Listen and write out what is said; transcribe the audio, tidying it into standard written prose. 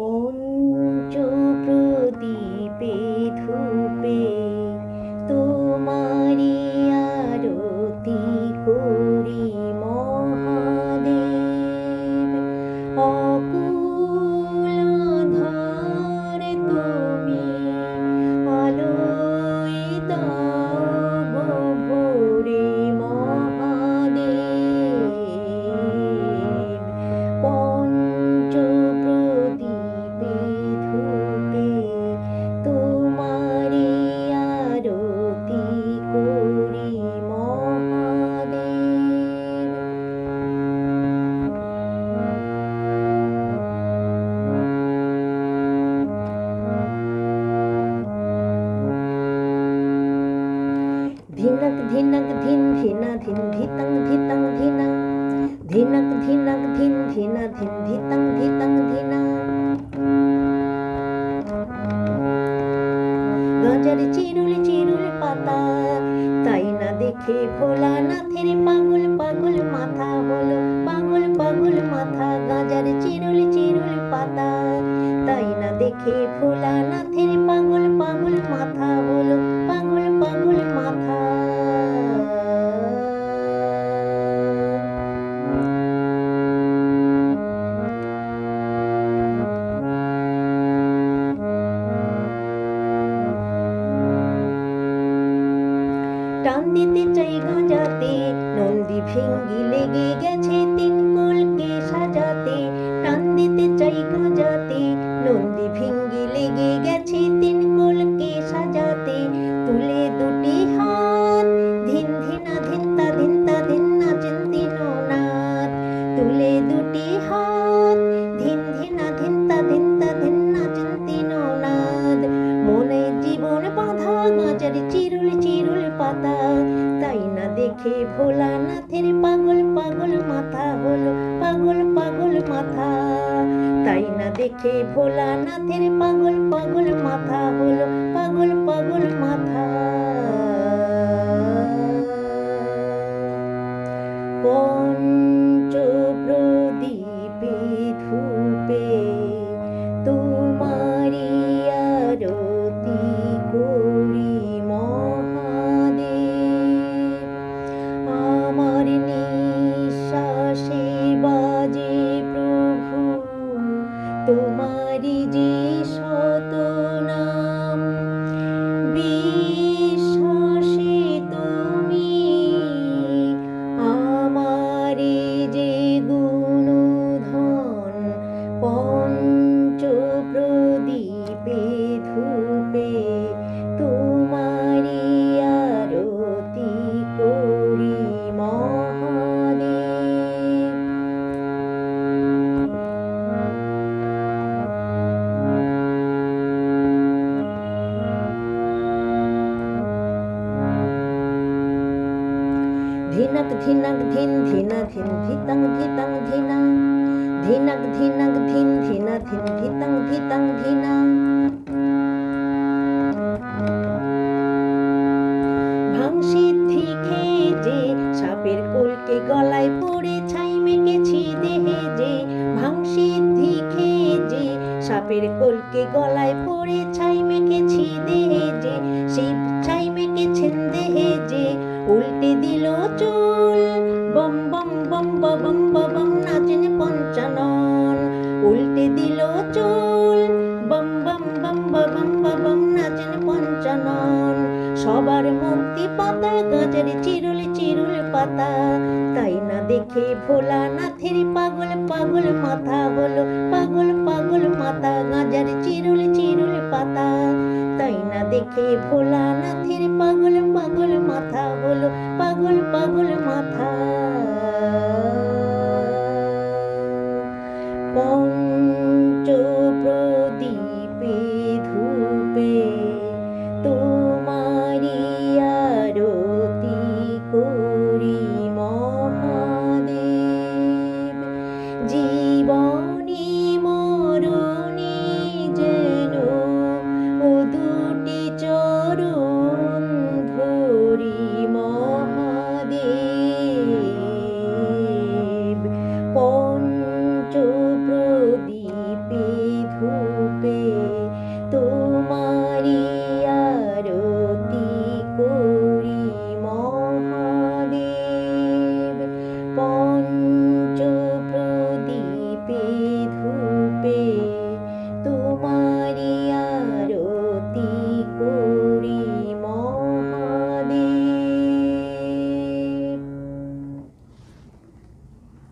পঞ্চপ্রদীপে ধূপে তোমারি আরতি করি মহাদেব। অকুল আধার তুমি আলোয় দাও ভোরে মহাদেব। পঞ্চপ্রদীপে ধূপে তোমারি আরতি করি মহাদেব। ধিনক ধিনক ধিন ধিনা ধিন ধিতং ধিতং ধিনা, ধিনক ধিনক ধিন ধিনা ধিন ধিতং ধিতং ধিনা। গাঁজার চিরুল চিরুল পাতা, তাই না দেখে ভোলানাথের পাগল পাগল মাথা হলো, পাগল পাগল মাথা। গাঁজার চিরুল চিরুল পাতা, তাই না দেখে ভোলানাথের পাগল পাগল মাথা হলো, পাগল পাগল মাথা। টান দিতে চাই গাঁজাতে, নন্দী ভেঙ্গি লেগে গেছে তিন কোলকে সাজাতে। টান দিতে চাই গাঁজাতে, নন্দী ভেঙ্গি লেগে গেছে তিন কোলকে সাজাতে। তুলে দুটি হাত, ধিন ধিনা ধিনতা ধিনতা ধিন নাচেন দীননাথ। তুলে দুটি হাত, ধিন ধিনা ধিনতা ধিনতা ধিন নাচেন দীননাথ। মনে জীবন বাঁধা গাঁজার চিরুল চিরুল পাতা, তাই না দেখে ভোলানাথের পাগল পাগল মাথা হলো, পাগল পাগল মাথা। তাই না দেখে ভোলানাথের পাগল পাগল মাথা হলো, পাগল পাগল মাথা। পঞ্চপ্রদীপে ধূপে তোমারি আরতি করি মহাদেব। আমার নিঃশ্বাসে বাজে প্রভু তোমারি যে শত নাম। বিশ্বাসে তুমি আমারে যে গুণধন। পঞ্চপ্রদীপে ধূপে তোমারি আরতি করি মহাদেব। ধিনক ধিনক ধিন ধিনা ধিন ধিতং ধিতং ধিনা, ধিনক ধিনক ধিন ধিনা ধিন ধিতং ধিতং ধিনা। ভাং সিদ্ধি খেয়ে যে সাপের কোলকে গলায় পড়ে ছাই মেকেছি দেহে যে। ভাং সিদ্ধি খেয়ে যে সাপের কোলকে গলায় পড়ে ছাই মেকেছি দেহে যে। শিব ছাই মেকেছেন দেহে যে, উল্টে দিল চুল বম বম বম বম বম নাচেন পঞ্চানন। উল্টে দিল চুল বম বম বম বম বম নাচেন পঞ্চানন। সবার মুক্তি পাতা গাঁজার চিরুল চিরুল পাতা, তাই না দেখে ভোলানাথের পাগল পাগল মাথা হলো, পাগল পাগল মাথা। গাঁজার চিরুল চিরুল পাতা, তাই না দেখে ভোলানাথের পাগল পাগল মাথা হলো, পাগল পাগল মাথা।